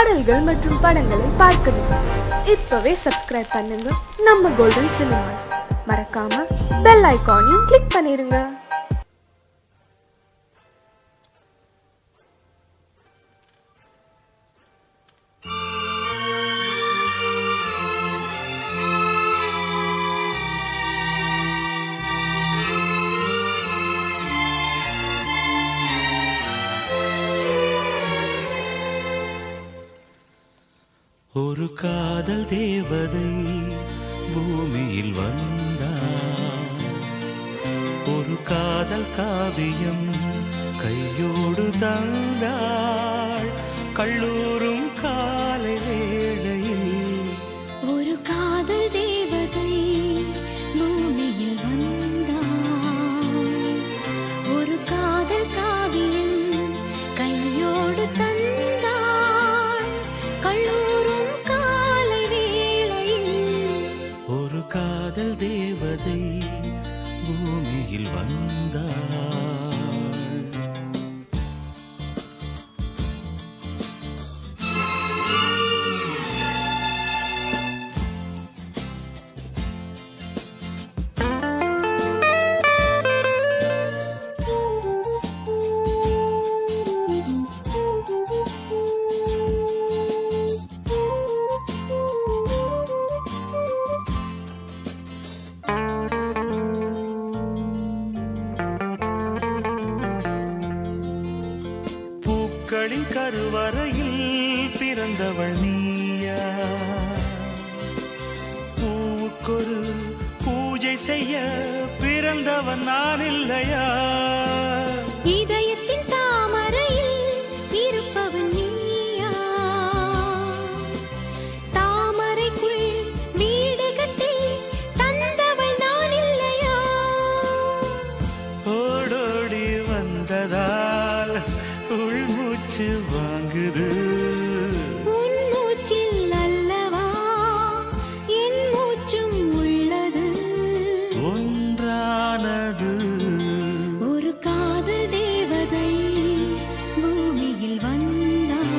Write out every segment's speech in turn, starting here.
பாடல்கள் மற்றும் படங்களை பார்க்கணுமா? இப்பவே சப்ஸ்கிரைப் பண்ணுங்க நம்ம கோல்டன் சினிமாஸ். மறக்காம பெல் ஐகானையும் கிளிக் பண்ணிருங்க. ஒரு காதல் தேவதை பூமியில் வந்தாள். ஒரு காதல் காவியம் கையோடு தந்தாள். கல்லூரும் காலை வேளையில் ஒரு காதல் தேவதை பூமியில் வந்தாள். ஒரு காதல் காவியம் கையோடு தந்தாள். கல்லூரும் காலை வேளையில் ஒரு காதல் தேவதை பூமியில் வந்தாள். பூக்களின் கருவறையில் பிறந்தவள் நீயா? பூவுக்கொரு பூஜை செய்ய பிறந்தவன் நான் இல்லையா? இதயத்தின் தாமரையில் இருப்பவன் நீயா? தாமரைக்குள் வீடு கட்டி தந்தவள் நான் இல்லையா? ஓடோடி வந்ததால் உள்மூச்சு வாங்குது. உன் மூச்சில் அல்லவா என் மூச்சும் உள்ளது. ஒன்றானது ஒரு காதல் தேவதை பூமியில் வந்தாள்.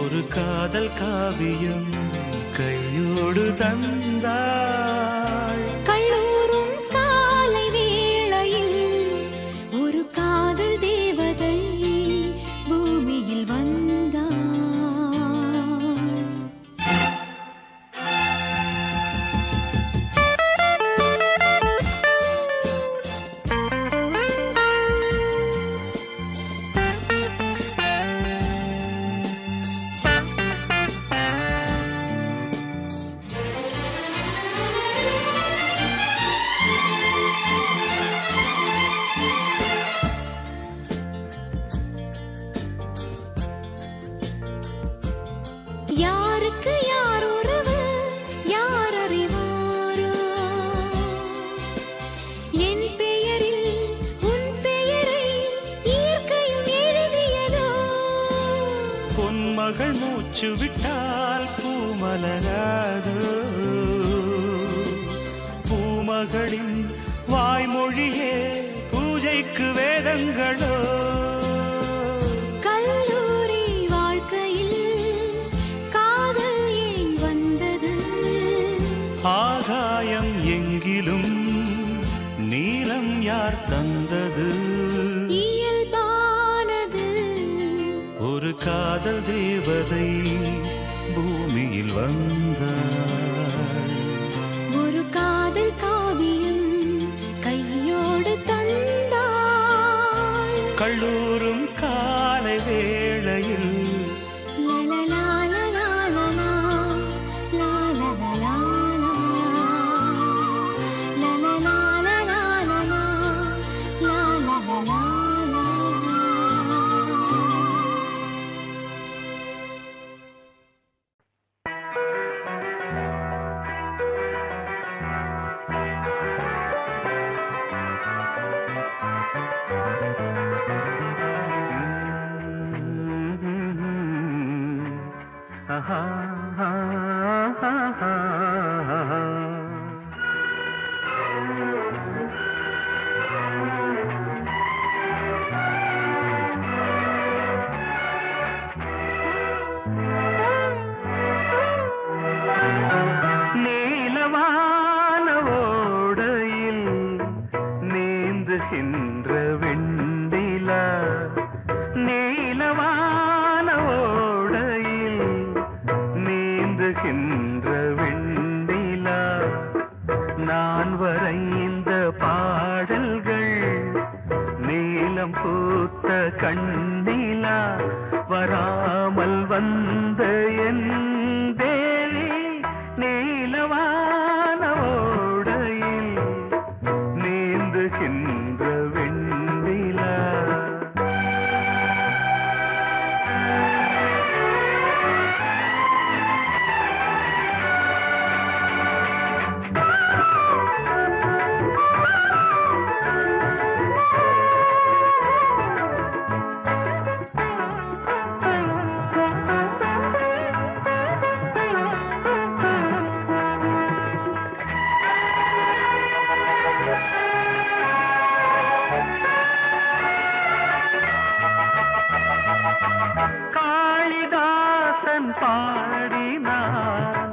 ஒரு காதல் காவியம் கையோடு தந்தாள். கல்லூரும் காலை வேளையில் ஒரு காதல் தேவதை பூமியில் வந்தாள். யாருக்கு யார் உறவு யார் அறிவாரோ? என் பெயரில் உன் பெயரை இயற்கையும் எழுதியதோ? பொன்மகள் மூச்சு விட்டால் பூமலராதோ? பூமகளின் வாய்மொழியே பூஜைக்கு வேதங்களோ? கல்லூரி வாழ்க்கையில் காதல் ஏன் வந்தது? ஆகாயம் எங்கிலும் நீலம் யார் தந்தது? இயல்பானது ஒரு காதல் தேவதை பூமியில் வந்தாள். ஒரு காதல் காவியம் கையோடு தந்தாள். கல்லூரும் காலை வேளையில் லலலாலலாலலா, லாலலலாலலா, லலலாலலாலலா, லாலலலாலலா. காளிதாசன் பாடினான்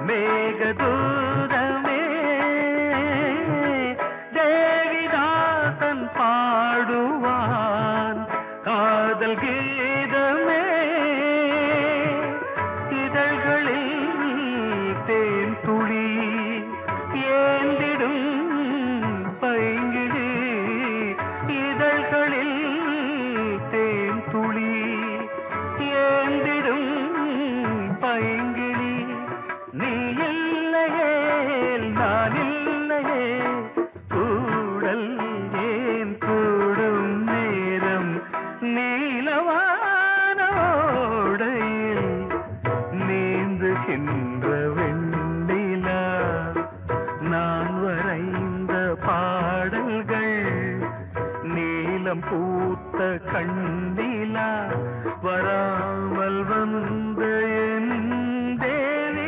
மேகதூதமே, தேவிதாசன் பாடுவான் காதல் கீதமே. இதழ்களில் தேன் துளி ஏந்திடும் பைங்கிழி, இதழ்களில் தேன் துளி ஏந்திடும் பைங்கிழி. நீ இல்லையே நான் இல்லையே, கூடல் ஏன் கூடும் நேரம் நீலவானோடையில் நீந்துகின்ற வெண்ணிலா. நான் வரைந்த பாடல்கள் நீலம் பூத்த கண்ணிலா, வராமல் வந்த என் தேவி.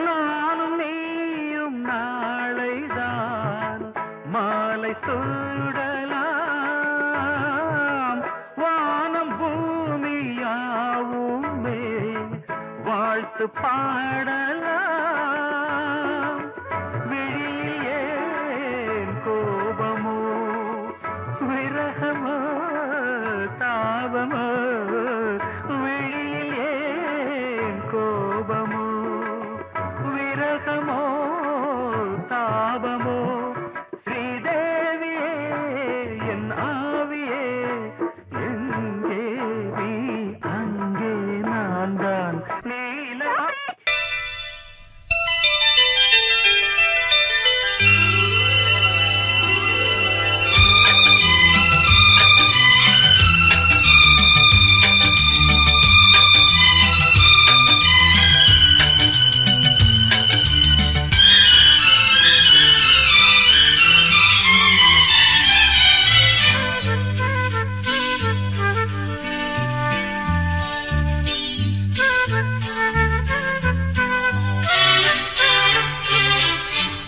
நானும் நீயும் நாளைதான் மாலை சூடலாம். வானம் பூமியாவுமே வாழ்த்து பாடலாம். விழியில் ஏன் கோபமோ விரகமோ தாபமோ, விழியில் ஏன் கோபமோ விரகமோ தாபமோ. ஸ்ரீதேவியே என் ஆவியே, எங்கே நீ அங்கே நான் தான். நீல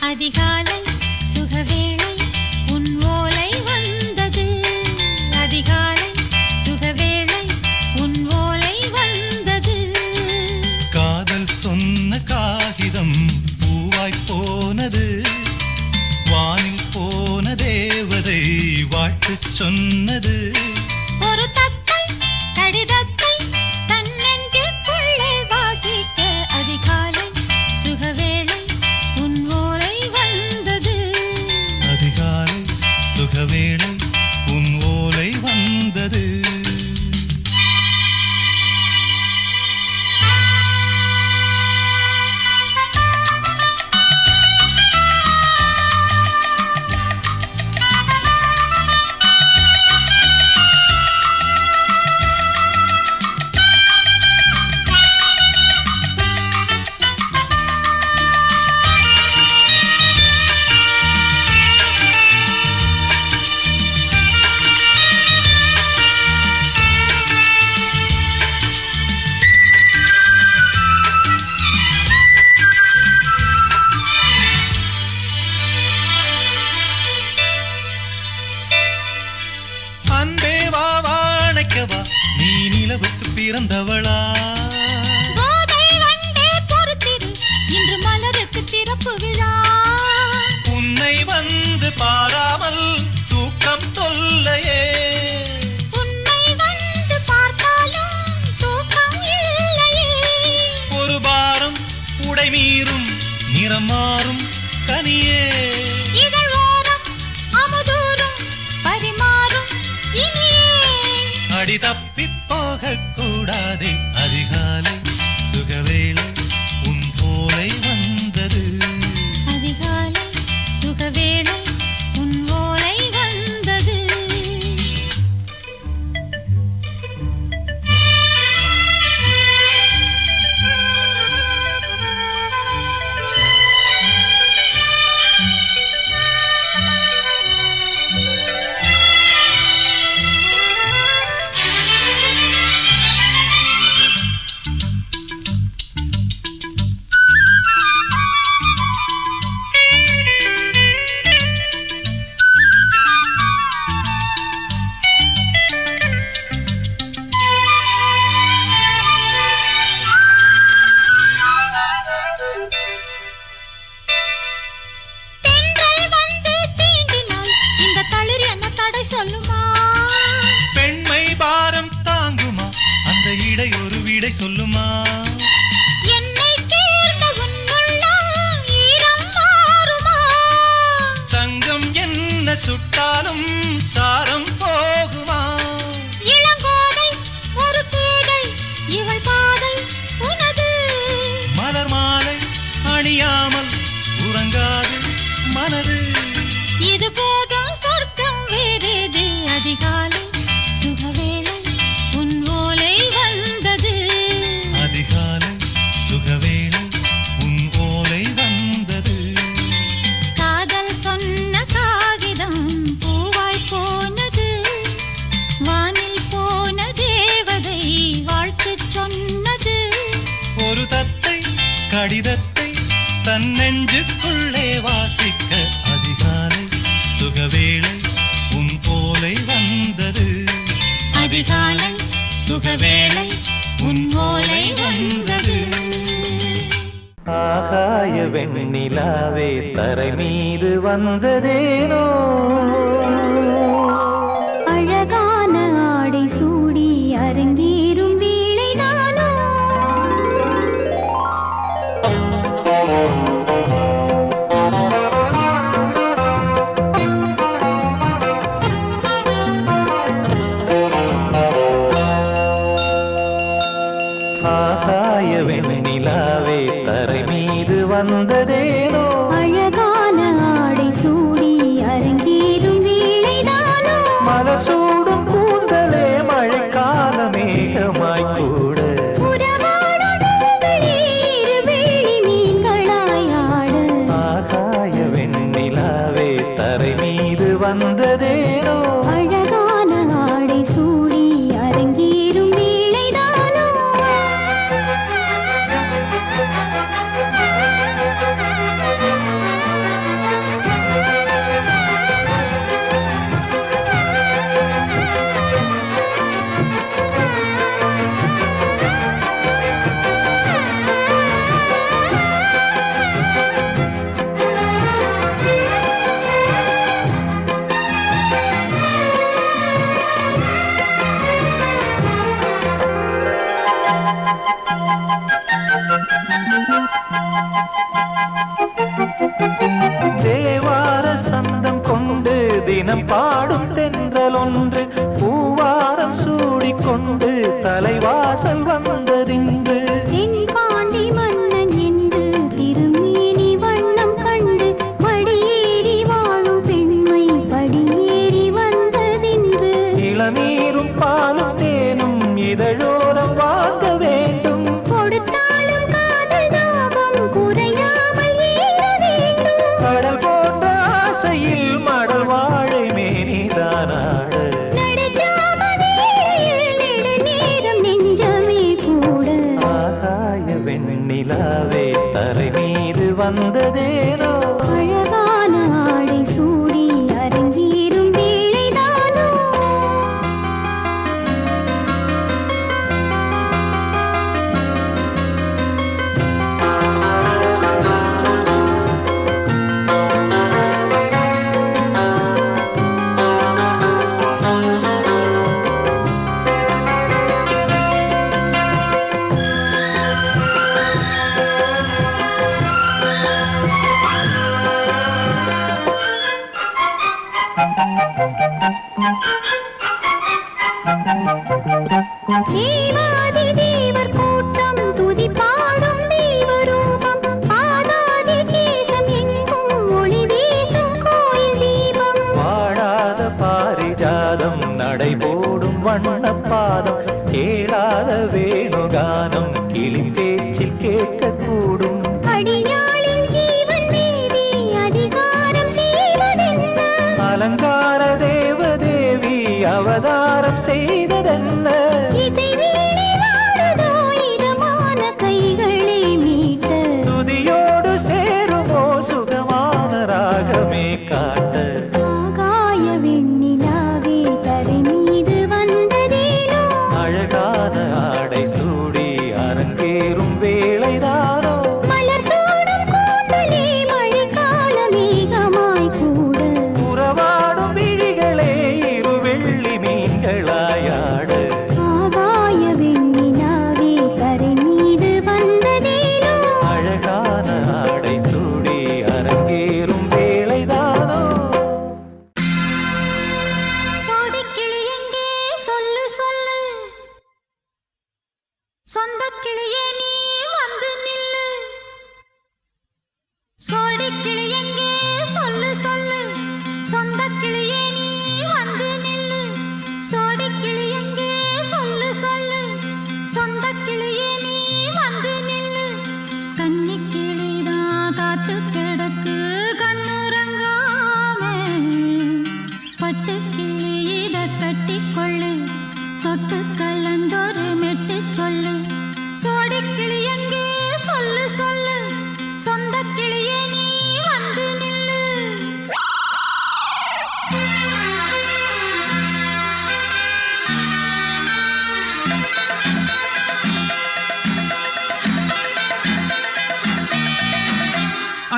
அதிகாலை சுகவேளை உன் ஓலை வந்தது. அதிகாலை சுகவேளை உன் ஓலை வந்தது. காதல் சொன்ன காகிதம் பூவாய் போனது. வானில் போன தேவதை வாழ்த்துச் சொன்னது. ஒரு தத்தை கடிதத்தை தன் நெஞ்சுக்குள்ளே வாசிக்க. அதிகாலை சுகவேளை உன் ஓலை வந்தது. அதிகாலை சுகவேளை உன் ஓலை வந்தது. வந்தது. இது போதும் சொர்க்கம் வேறேது. அதிகாலை சுகவேளை உன் ஓலை வந்தது. அதிகாலை சுகவேளை உன் ஓலை வந்தது. காதல் சொன்ன காகிதம் பூவாய் போனது. வானில் போன தேவதை வாழ்த்து சொன்னது. ஒரு தத்தை கடிதத்தை தன் நெஞ்சுக்குள்ளே வாசிக்க அதிகாலை சுகவேளை உன் ஓலை வந்தது. அதிகாலை சுகவேளை உன் ஓலை வந்தது. ஆகாய வெண்ணிலாவே தரை மீது வந்ததேனோ அழகான ஆடை சூடி அரங்கேறும் வேளை நானோ. ஆகாய வெண்ணிலாவே தரை மீது வந்ததேனோ அழகான ஆடை சூடி அரங்கேறும் வேளை நானோ. மலர் சூடும் கூந்தலே மழைக்கால மேகமாய் கூட உறவாடும் நண்பனே இருவேளி மீன்களாய் ஆட. ஆகாய வெண்ணிலாவே தரை மீது வந்ததேனோ அழகான ஆடை சூடி அரங்கேறும் வேளை நானோ. தேவார சந்தம் கொண்டு தினம் பாடும் தென்றல் ஒன்று பூவாரம் சூடிக்கொண்டு தலைவாசல் வந்ததின்று தென்பாண்டி மன்னன் என்று திருமேனி வண்ணம் கண்டு மடியேறி வாழும் பெண்மை படியேறி வந்ததின்று. இளநீரும் பாலும் தேனும் இதழோரம் வாங்க வேண்டும் கொடுத்தாலும் காதல் தாபம் குறையாமல் ஏற வேண்டும். கடல் போன்ற ஆசையில் மடல் வாழை மேனிதானாட நடுஜாம வேளையில் நெடுநேரம் நெஞ்சமே கூட. ஆகாய வெண்ணிலாவே தரை மீது வந்ததேனோ அழகான ஆடை சூடி அரங்கேறும் வேளை நானோ. தேவாதி தேவர் கூட்டம் துதி பாடும் தெய்வரூபம். பாதாதி கேசம் எங்கும் ஒளி வீசும் கோயில் தீபம். வாழாத பாரிஜாதம் நடைபோடும் வண்ணப்பாதம் கேளாத வேணுகானம் கிளி பேச்சில் கேட்கக்கூடும் அடியாளின் ஜீவன் தேவி அதிகாரம் செய்வதென்ன. அலங்கார தேவதேவி அவதாரம் செய்ததென்ன இசை வீணை வாழுதோ இதமான கைகளை மீட்ட. துதியோடு சேருமோ சுகமான ராகமே காட்ட ஆகாய வெண்ணிலாவே தரை மீது வந்ததேனோ. அழகான ஆடை சூடி அரங்கேறும் வேளைதானோ மலர் சூடும் கூந்தலே மழைக்கால மேகமாய் கூட. உறவாடும் விழிகளே இரு வெள்ளி மீன்களாயாட ஆகாய வெண்ணிலாவே தரை மீது வந்ததேனோ. அழகான ஆடை சூடி அரங்கேறும் வேளைதானோ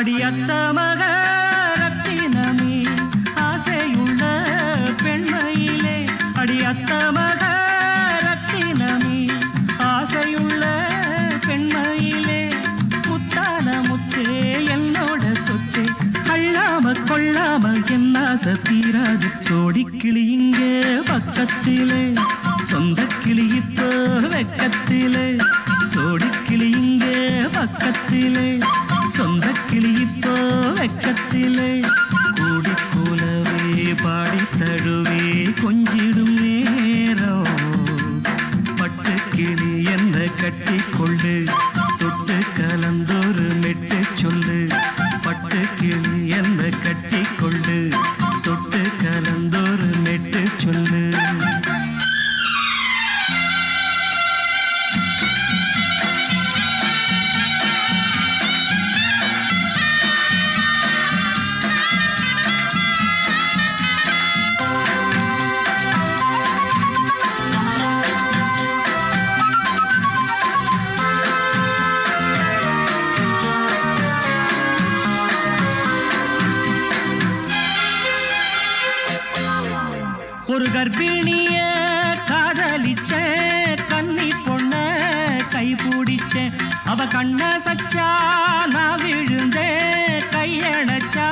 அடியத்த மக ரத்தினமே ஆசையுள்ள பெண்மையிலே அடியத்த மக ரத்தினமே ஆசையுள்ள பெண்மையிலே முத்தான முத்தே என்னோட சொத்தே அள்ளாம கொள்ளாம என்ன சத்தீராது சோடிக்கிளி இங்க பக்கத்திலே சொந்த கிளி இப்போ வெக்கத்திலே சோடிக்கிளி இங்க பக்கத்திலே சொந்த கிளி இப்போ வெக்கத்திலே கூடி கூலவே பாடி தழுவே கொஞ்சிடும் நேரம் பட்டு கிளி என்ன கட்டி கொண்டு தொட்டு கலந்தொரு மெட்டு சொல்லு பட்டு கிளி என்ன கட்டி கொண்டு தொட்டு கலந்தொரு மெட்டு சொல்லு ஒரு கர்ப்பிணிய காதலிச்ச கன்னி பொண்ண கை பிடிச்ச அவ கண்ண சச்சா நான் விழுந்தேன் கையணைச்சா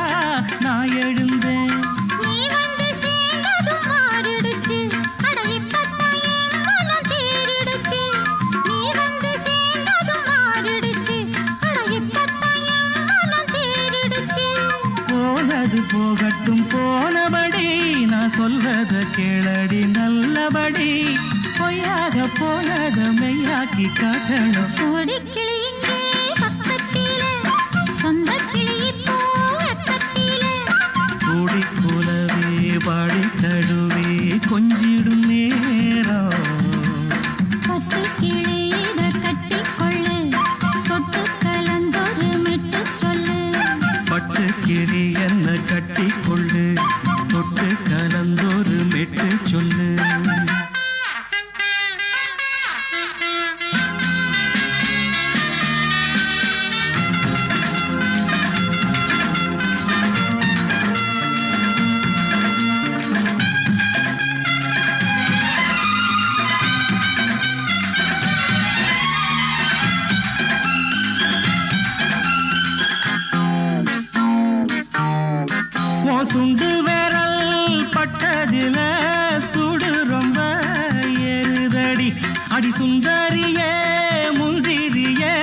நான் எழுந்தேன் நீ வந்து சேர்ந்ததும் மாறிடுச்சு அட இப்பத்தான் என் மனம் தேறிடுச்சு நீ வந்து சேர்ந்ததும் மாறிடுச்சு அட இப்பத்தான் என் மனம் தேறிடுச்சு போனது போகட்டும் போனபடி நான் சொல்றத கேளடி நல்லபடி பொய்யாக போனத மெய்யாக்கி காட்டணும் சோடிக்கிளி இங்கே பக்கத்திலே சொந்த கிளி இப்போ வெக்கத்திலே கூடி கூலவே பாடி தழுவே கொஞ்சிடும் நேரம் பட்டு கிளி இத கட்டிக்கொள்ளு தொட்டு கலந்தொரு மெட்டு சொல்லு பட்டு கிளி என்ன கட்டி கொள்ளு தொட்டு கலந்தொரு மெட்டு சொல்லு சுண்டு விரல் பட்டதில சுடு ரொம்ப ஏறுதடி அடி சுந்தரியே முந்திரியே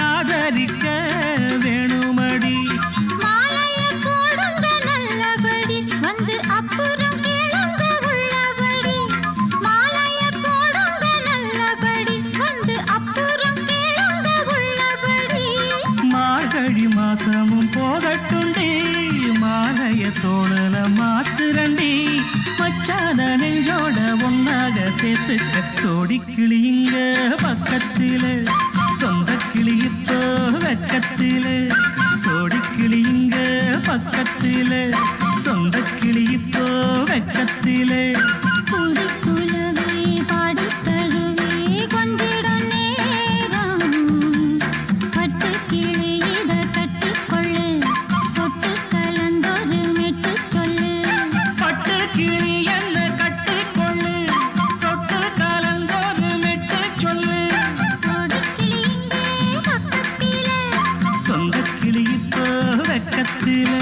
ஆதரிக்க வேணுமடி மாலைய போடுங்க நல்லபடி வந்து அப்புறம் கேளுங்க உள்ளபடி மாலைய போடுங்க நல்லபடி வந்து அப்புறம் கேளுங்க உள்ளபடி மார்கழி மாசமும் போகட்டுண்டி மாலைய தோழல மாத்துரண்டி மச்சான நெஞ்சோட ஒன்னாக சேர்த்துக்க சோடிக்கிளி இங்க பக்கத்திலே சொந்த கிளி இப்போ வெக்கத்திலே சோடிக்கிளி இங்க பக்கத்திலே சொந்த கிளி இப்போ வெக்கத்திலே கூடி குலவே பாடி தழுவே கொஞ்சிடும் நேரம் பட்டு கிளி இத கட்டிக்கொள்ளு தொட்டு கலந்தொரு மெட்டு சொல்லு பட்டு கிளி என்ன கட்டிக்கொள்ளு சொட்டு கலந்தொரு மெட்டு சொல்லு சோடிக்கிளி இங்கே பக்கத்திலே சொந்த கிளி இப்போ வெக்கத்திலே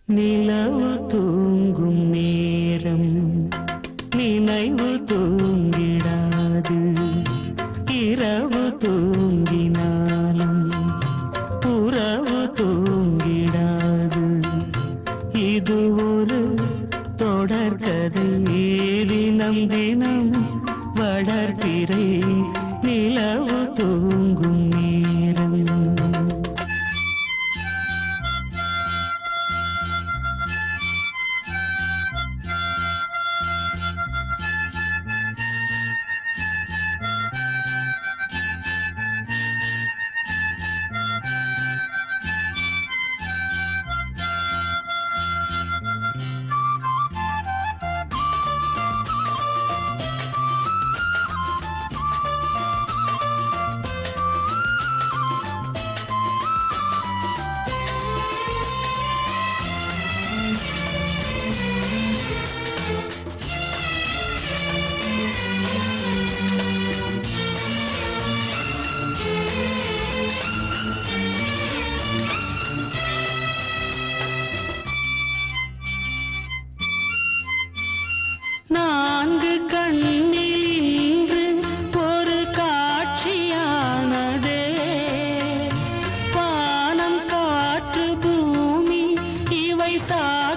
நிலவு தூங்கும் நேரம் நினைவு தூங்கிடாது இரவு தூங்கினாலும் உறவு தூங்கிடாது இது ஒரு தொடர்கதை தினம் தினம் வளர்பிறை நிலவு தூங்கும் நேரம்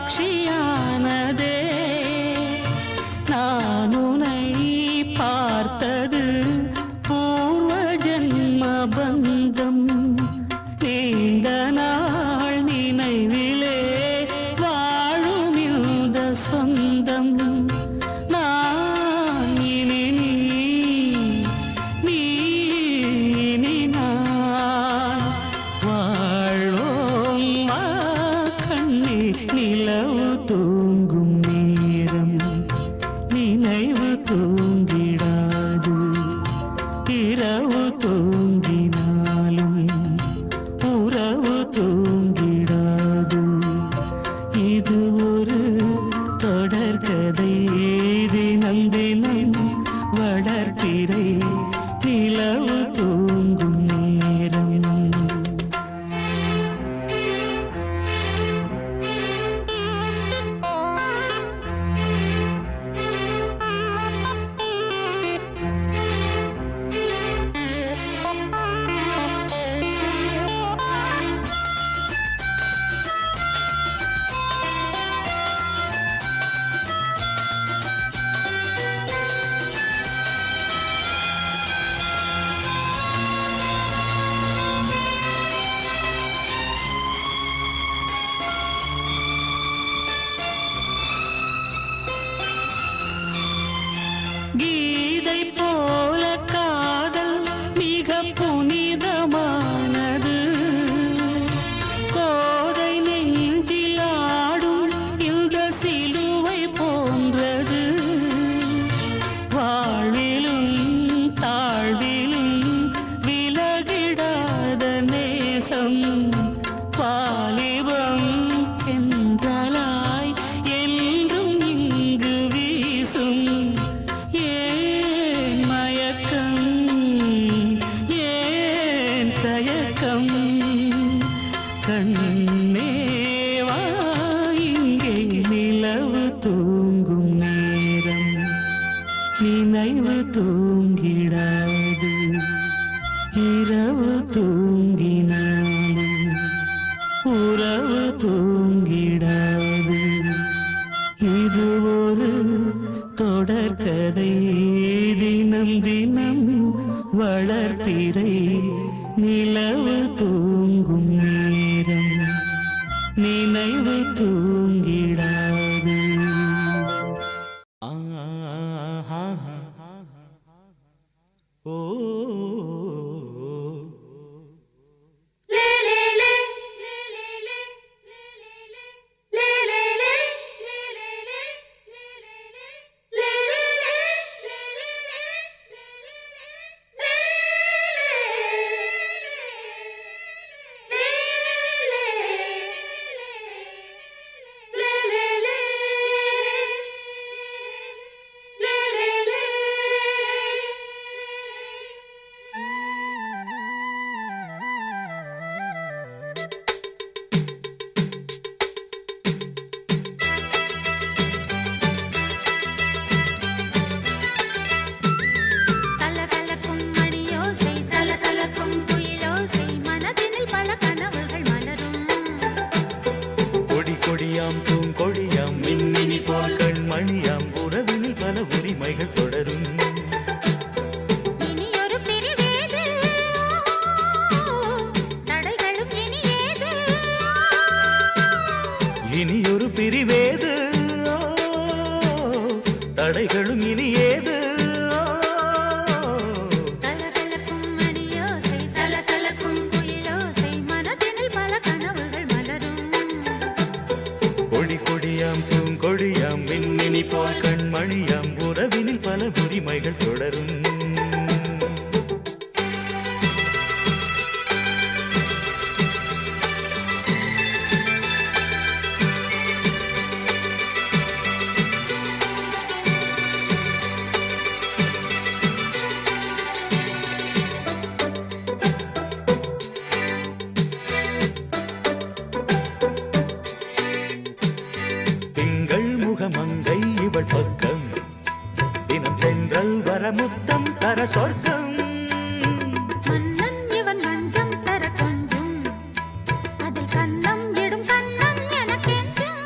சாட்சியானதே நான் உன்னை பார்த்தது பூர்வ ஜன்ம பந்தம் நீண்ட நாள் நினைவிலே வாழும் இந்த சொந்தம் நான் இனி நீ இனி நான் வாழ்வோம் வா கண்ணே நிலவு தூங்கும் நேரம் நினைவு தூங்கிடாது இரவு தூங்கினாலும் உறவு தூங்கிடாது இது ஒரு தொடர்கதை தினம் தினம் வளர்ப்பிறை நிலவு தூங்கும் நேரம் கீதை போல காதல் மிக புனிதமானது கோதை நெஞ்சில் ஆடும் இந்த சிலுவை போன்றது வாழ்விலும் தாழ்விலும் விலகிடாத நேசம் வாலிபம் என்றலாய் என்றும் இங்கு வீசும் ஏன் மயக்கம் ஏன் தயக்கம் கண்ணேவா இங்கே நிலவு தூங்கும் நேரம் நினைவு தூங்கிடாது இரவு தூங்கினாலும் உறவு தூங்கிடாது இது ஒரு தொடர்கதை தினம் தினம் வளர்ப்பிறை நிலவு தூங்கும் நேரம் நினைவு தூங்கிடாது ஓ கலகலக்கும் மணியோசை சலசலக்கும் குயிலோசை மனதினில் பல கனவுகள் மலரும் கொடி கொடியாம் பூங்கொடியாம் மின்மினி போல் கண்மணியாம் உறவினில் பல உரிமைகள் தொடரும் இனியொரு பிரிவேது தடைகளும் இனி ஏது இனியொரு பிரிவேது தடைகளும் இனி ஏது கலகலக்கும் மணியோசை சலசலக்கும் குயிலோசை மனதினில் பல கனவுகள் மலரும் கொடி கொடியாம் பூங்கொடியாம் மின்மினி போல் கண்மணியாம் உறவினில் பல உரிமைகள் தொடரும் திங்கள் முகமங்கை இவள் பக்கம் தினம் சென்றல் வரமுத்தம் தர சொர்க்கம் மன்னன் இவன் மஞ்சம் தர கொஞ்சும் அதில் கண்ணம் இடும் கண்ணம் எனக்கென்றும்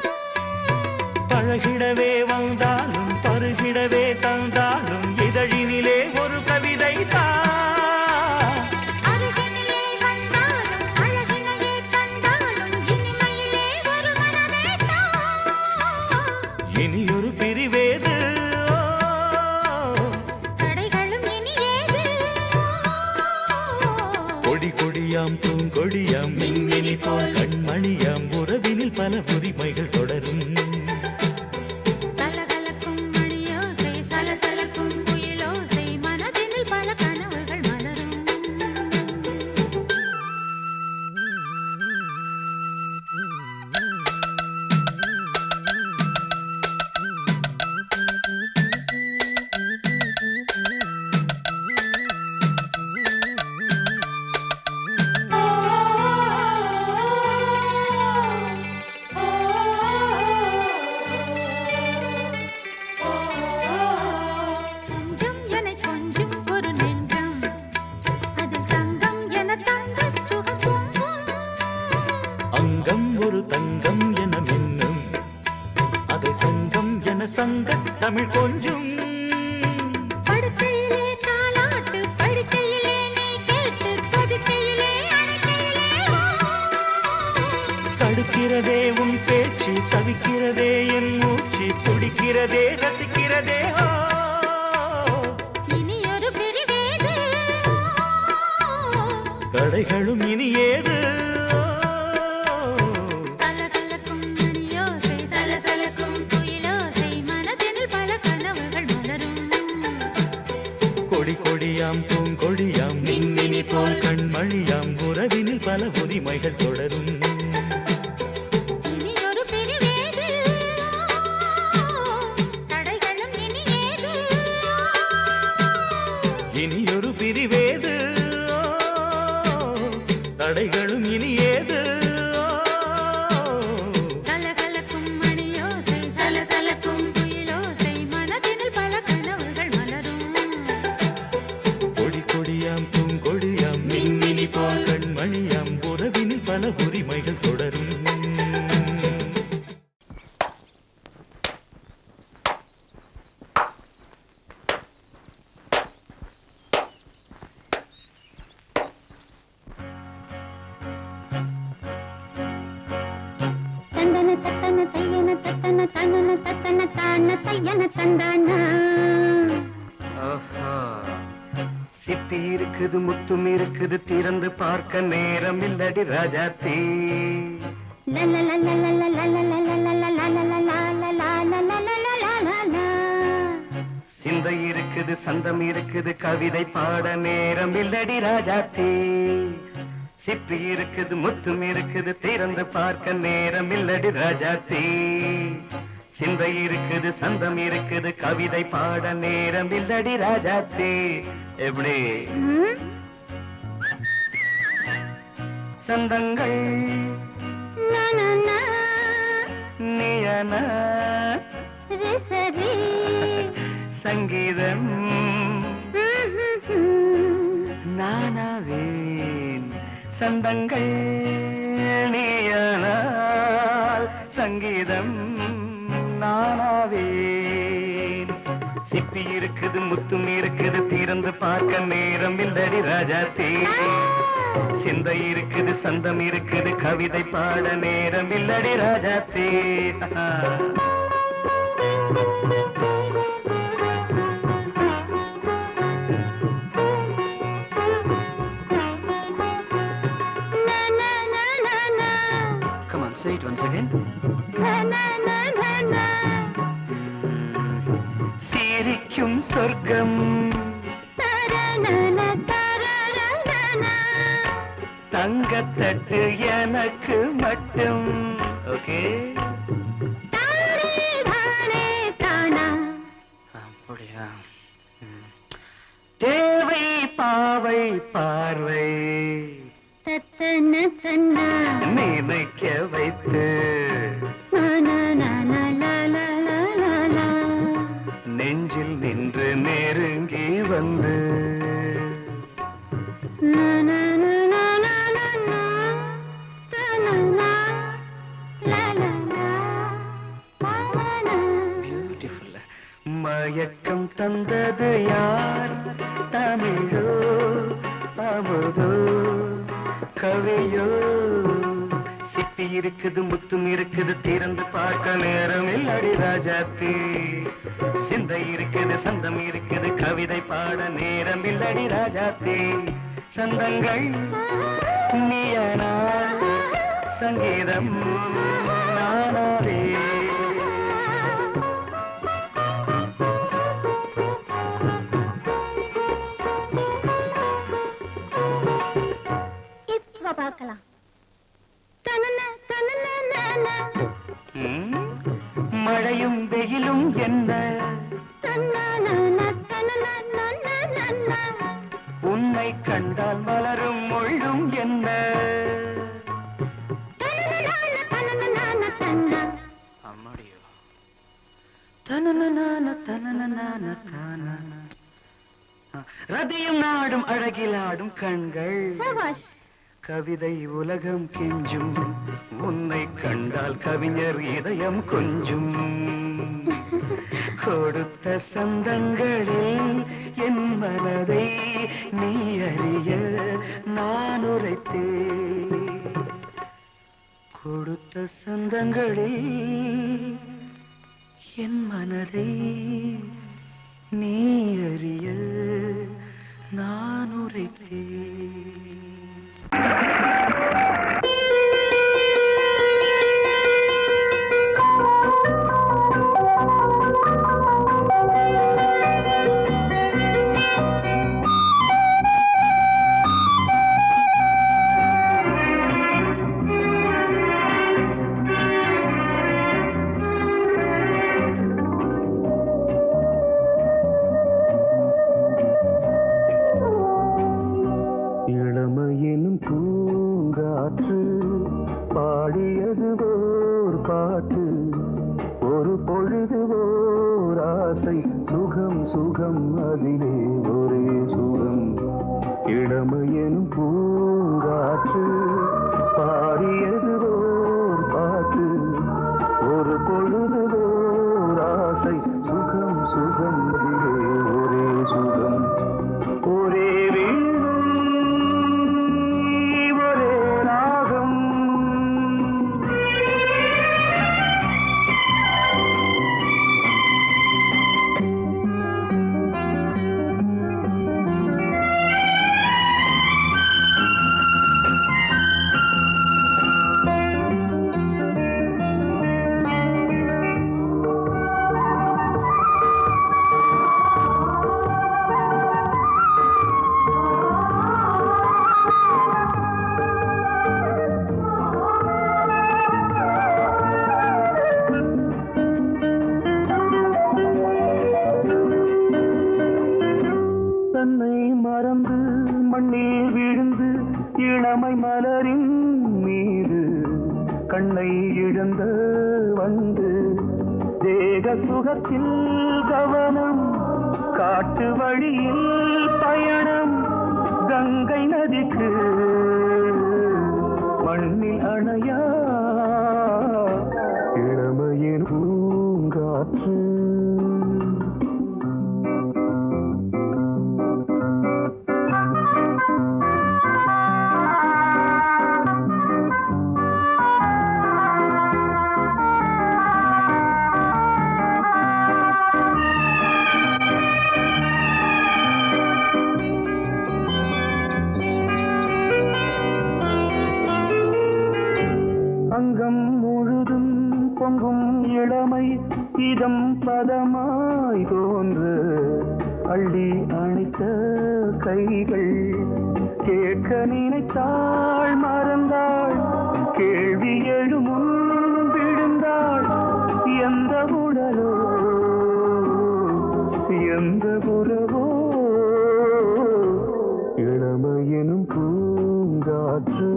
பழகிடவே வந்தாலும் பருகிடவே தந்தாலும் இதழினிலே ஒரு கவிதை தான். அருகினிலே வந்தாலும் அழகினையே தந்தாலும் இனிமையிலே ஒரு மனமே தான். இனியொரு பிரிவேது தடைகளும் இனி ஏது? கொடி கொடியாம் பூங்கொடியாம் மின்மினி போல் கண்மணியாம் உறவினில் பல உரிமைகள் தொடரும். கலகலக்கும் மணியோசை சலசலக்கும் குயிலோசை மனதினில் பல கனவுகள் மலரும். கொஞ்சம் என கொஞ்சம் ஒரு நெஞ்சம் அதில் தங்கம் என தங்கச் சுகம் பொங்கும். அங்கம் ஒரு தங்கம் என மின்னும் அதை சங்கம் என சங்க தமிழ் கொஞ்சும். படுக்கையிலே தாலாட்டு படுக்கையிலே நீ கேட்டு கொதிக்கையிலே அணைக்கையிலே தடுக்கிறதே உன் பேச்சு தவிக்கிறதே என் மூச்சு துடிக்கிறதே ரசிக்கிறதே ஓ. இனி ஒரு பிரிவேது? தடைகளும் இனி ஏது கலகலக்கும் மணியோசை சலசலக்கும் குயிலோசை மனதினில் பல கனவுகள் மலரும். கொடி கொடியாம் பூங்கொடியாம் மின்மினி போல் கண்மணியாம் உறவினில் பல உரிமைகள் தொடரும். இனி ஒரு பிரிவேது? தடைகளும் இனி ஏது? இனியொரு பிரிவேது தடைகளும் இனி ஏது. கலகலக்கும் மணியோசை சலசலக்கும் குயிலோசை மனதினில் பல கனவுகள் மலரும். கொடி கொடியாம் பூங்கொடியாம் மின்மினி போல் கண்மணியாம் உறவினில் பல உரிமைகள் தொடரும். தந்தன தத்தன தையன தத்தன தனன தத்தன தான தையன தந்தானா. ஆஹா. சிப்பி இருக்குது முத்தும் இருக்குது திறந்து பார்க்க நேரம் இல்லடி ராஜாத்தி. சிந்தை இருக்குது சந்தம் இருக்குது கவிதை பாட நேரம் இல்லடி ராஜாத்தி. சிப்பி இருக்குது முத்தும் இருக்குது திறந்து பார்க்க நேரம் இல்லடி ராஜாத்தி. சிந்தை இருக்குது சந்தம் இருக்குது கவிதை பாட நேரம் இல்லடி ராஜாத்தி. எப்படி சந்தங்கள் நீயன சங்கீதம் நானாவேன். சந்தங்கள் நீயானால் சங்கீதம் நானாவேன். சிப்பி இருக்குது முத்தும் இருக்குது திறந்து பார்க்க நேரம் இல்லடி ராஜாத்தி. சிந்தை இருக்குது சந்தம் இருக்குது கவிதை பாட நேரம் இல்லடி Rajathi. Come on, say it once again. சிரிக்கும் சொர்க்கம் தங்கத்தட்டு எனக்கு மட்டும். ஓகே அப்படியா? தேவை பாவை பார்வை நினைக்க வைத்து நெஞ்சில் நின்று நெருங்கி வந்து la la la la la la மயக்கம் தந்தது யார்? தமிழோ அமுதோ கவியோ? சிப்பி இருக்குது முத்தும் இருக்குது திறந்து பார்க்க நேரம் இல்லடி ராஜாத்தி. சிந்தை இருக்குது சந்தம் இருக்குது கவிதை பாட நேரம் இல்லடி ராஜாத்தி. சந்தங்கள் நீயனா சங்கீதம் நானாவே. இப்ப பார்க்கலாம். மழையும் வெயிலும் என்ன உன்னை கண்டால் மலரும் மொழியும் என்ன? அம்மாடியோ ரதியும் நாடும் அழகிலாடும் கண்கள் கவிதை உலகம் கெஞ்சும். உன்னை கண்டால் கவிஞர் இதயம் கொஞ்சும். கொடுத்த சந்தங்களில் என் மனதை நீ அறிய நான் உரைத்தேன். கொடுத்த சந்தங்களில் என் மனதை நீ அறிய நான் உரைத்தேன். இளமையினும் பூங்காற்று பாடியது ஓர் பாட்டு. ஒரு பொழுது ஓர் ஆசை சுகம் சுகம் அதிலே ஒரே சுகம். இளமையினும் பூங்காற்று பாடியது ஓர் பாட்டு. ஒரு பொழுது ஓர் ஆசை சுகம் சுகம் அதிலே ஒரே சுகம். ஒரே மறந்து மண்ணில் விழுந்து இளமை மலரின் மீது கண்ணை இழந்த வந்து தேக சுகத்தில் கவனம். காட்டு வழியில் பயணம் கங்கை நதிக்கு மண்ணில் அணையா இளமையின் பூங்காற்று. அங்கம் முழுதும் பொங்கும் இளமை இதம் பதமாய் தோன்று அள்ளி அணைத்த கைகள் கேட்க நினைத்தாள் மறந்தாள். கேள்வி எழுமுன் விழுந்தாள். எந்த உடலோ எந்த உறவோ இளமையெனும் பூங்காற்று.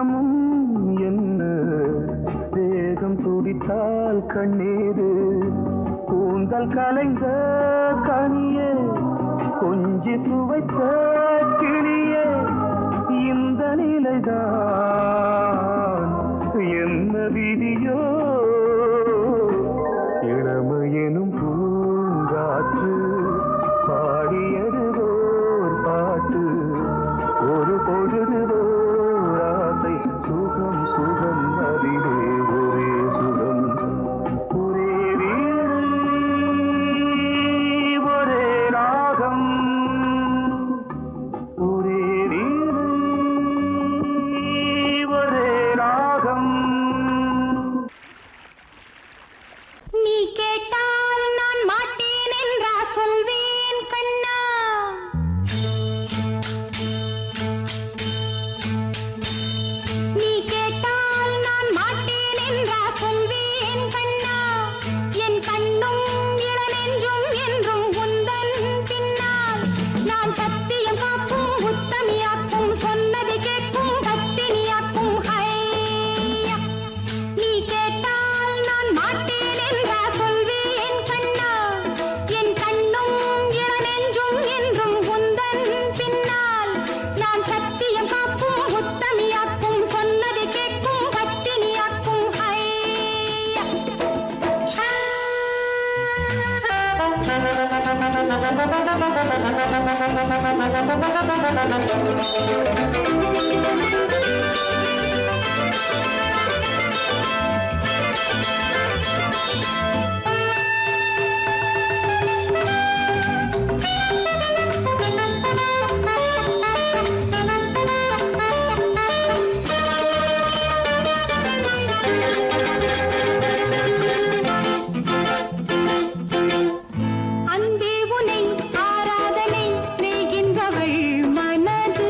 தினமும் என்ன வேகம் துடித்தால் கண்ணீரு கூந்தல் கலைந்த கனியே கொஞ்சி சுவைத்த கிளியே இந்த நிலைதான் என்ன விதியோ இளமையெனும் பூங்காற்று பாடியது ஓர் பாட்டு ஒரு பொழுது ஓர் ஆசை சுகம் சுகம் அதிலே ஒரே சுகம் ஒரே வீடு ஒரே ராகம் ஒரே வீடு ஒரே ராகம். நீ கேட்டால் நான் மாட்டேன் என்றா சொல்வேன் கண்ணா. நீ கேட்டால் நான் மாட்டேன் என்றா சொல்வேன் கண்ணா. என் கண்ணும் இளநெஞ்சும் என்றும் உந்தன் பின்னால். நான் சத்தியம் காக்கும் உத்தமியாக்கும் சொன்னதை கேட்கும் பத்தினியாக்கும் ஹையா. நீ கேட்டால் நான் மாட்டேன் என்றா சொல்வேன் கண்ணா. என் கண்ணும் இளநெஞ்சும் என்றும் உந்தன் பின்னால். நான் சத்தியம் காக்கும் உத்தமியாக்கும் சொன்னதை கேட்கும் பத்தினியாக்கும் ஹையா. அன்பே உனை ஆராதனை செய்கின்றவள் மனது.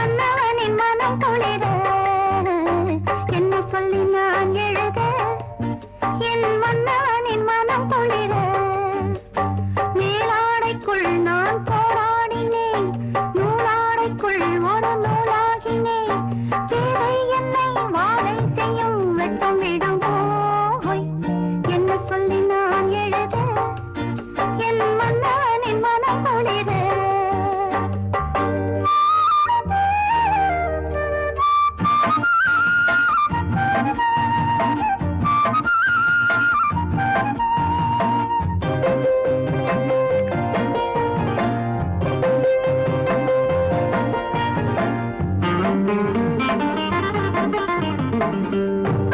மன்னவனின் மனம் குளிர என்ன சொல்லி நான் எழுத என்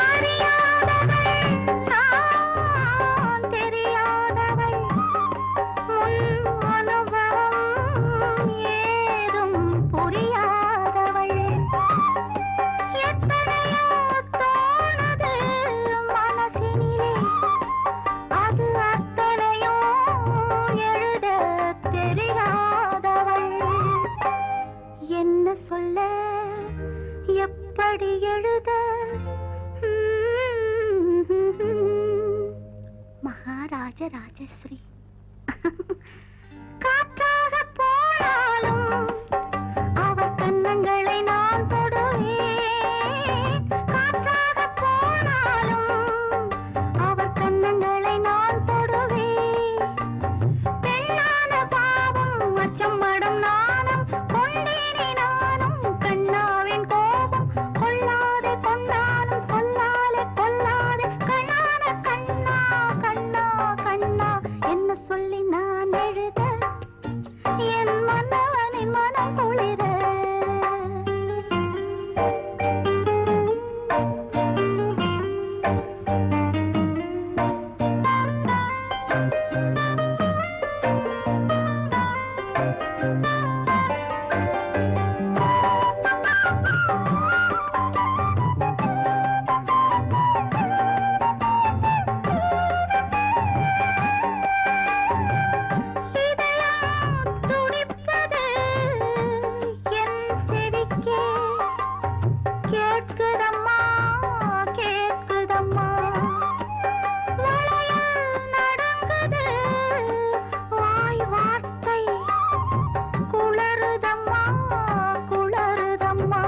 அறியாதவள் நான் தெரியாதவள் முன் அனுபவம் ஏதும் புரியாதவள் எத்தனையோ தோணுது மனசினிலே அது அத்தனையோ எழுத தெரியாதவள் என்ன சொல்ல எப்படி எழுத மகாராஜ ராஜஸ்ரீ காற்றாக போனாலும் அவர் கன்னங்களை நான் தொடுவேன் காற்றாக போனாலும் அவர் கன்னங்களை நான் தொடுவேன் பெண்ணான பாவம் அச்சம் மடம் நாணம் கொண்டேனே நானும் கண்ணாவின் கோபம் கொள்ளாதே கொண்டாலும் சொல்லாலே கொல்லாதே கண்ணான கண்ணா கண்ணா கண்ணா என்ன சொல்லி நான் எழுத என் மன்னவனின் மனம் குளிர துடிப்பது என் செவிக்கே கேட்குதம்மா கேட்குதம்மா வளையல் நடக்குது வாய் வார்த்தை குளறுதம்மா குளறுதம்மா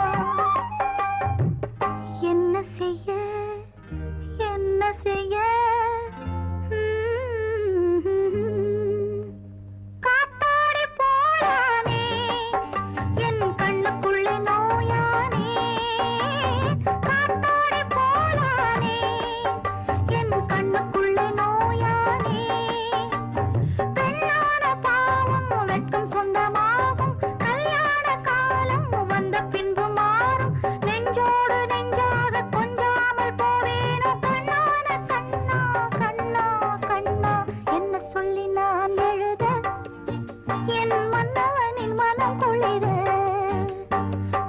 என்ன செய்ய என்ன செய்ய காத்தாடி போயானே என் கண்ணுக்குள்ளே நோயானே காத்தாடி போயானே என் கண்ணுக்குள்ளே நோயானே பெண்ணான பாவம் வெட்கம் சொந்தமாகும் கல்யாண காலம் வந்த பின்பு மாறும் நெஞ்சோடு நெஞ்சாக கொஞ்சாமல் போவேனோ கண்ணான கண்ணா கண்ணா கண்ணா என்ன சொல்லி நான் எழுத என் மன்னவனின் மனம் குளிர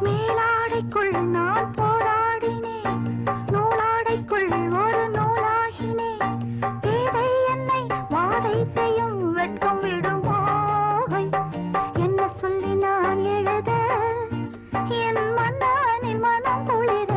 மேலாடைக்குள் நான் போராடினேன் நூலாடைக்குள் ஒரு நூலாகினேன் பேதை என்னை வாடை செய்யும் வெட்கம் விடும் போகை என்ன சொல்லி நான் எழுத என் மன்னவனின் மனம் குளிர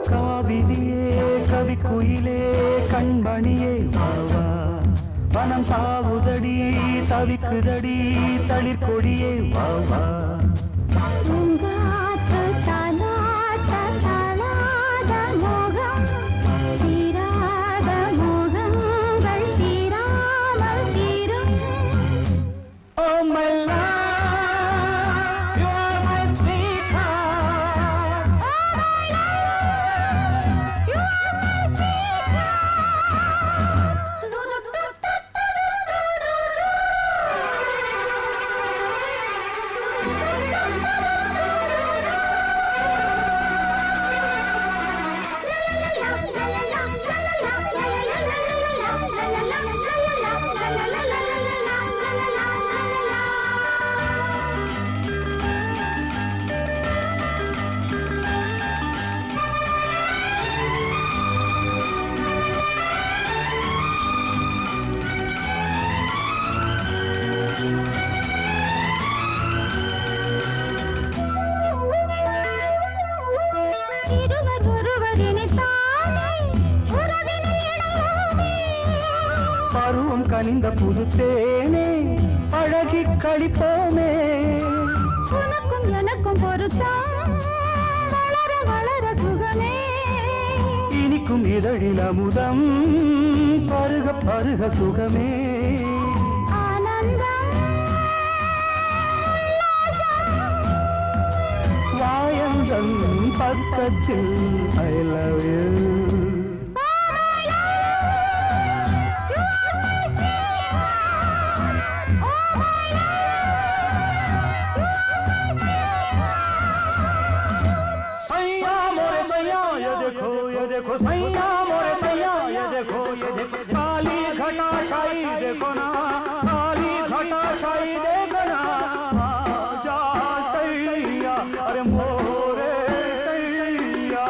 காவிரியே கவிக்குயிலே கண்மணியே வாவா வனம் சாவுதடி தவிக்குதடி தளிர்கொடியே வாவா பூங்காற்று தாலாட்ட தாளாத மோகம் தீராத மோகங்கள் தீராமல் தீரும் Oh my love, you are my sweetheart. You are my sweetheart. பருவம் கனிந்த புது தேனே கழிப்போமே. உனக்கும் எனக்கும் பொருத்தம் வளர வளர சுகமே. இனிக்கும் இதழில் அமுதம் பருக பருக சுகமே. ஆனந்தம் வாயந்தன் பக்கத்தில் I love you. देखो सैया मोरे सैया ये देखो काली घटा शाही देखो ना, काली घटा शाही देखो ना, जा सैया अरे मोरे सैया.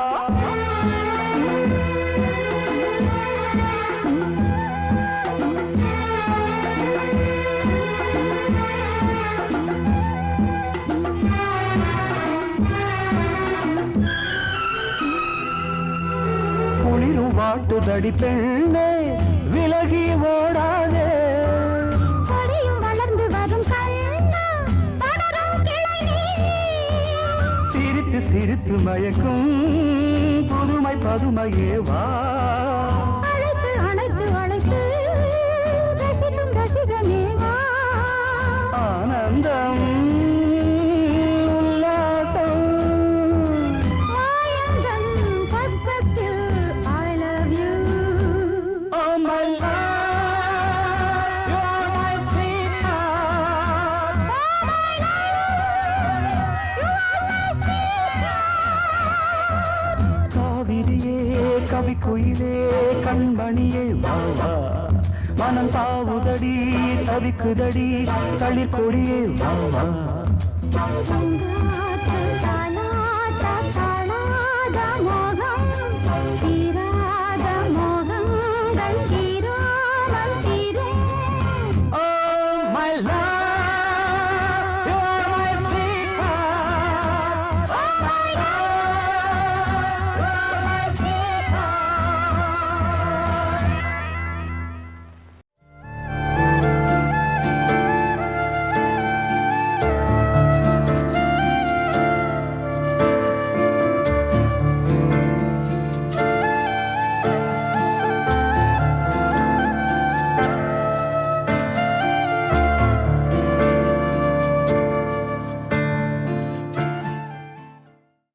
வாட்டுதடி பெண்ணே விலகி ஓடாதே. கொடியும் வளர்ந்து வரும் கண்ணா தொடரும் கிளை நீ. சிரித்து சிரித்து மயக்கும் புதுமை பதுமையே வா. அழைத்து அழைத்து அழைத்து ரசிக்கும் ரசிகனே வா. ஆனந்தம் உல்லாசம் வாயந்தன் பக்கத்தில் I love you. Oh my love, you are my sweetheart. Oh my love, you are my sweetheart. காவிரியே கவி குயிலே கண்மணியே வா வா. மனம் தாவுதடி தவிக்குதடி தளிர் கொடியே வா வா. தானாட்ட தானாட்ட தானாத மோகம் தீரா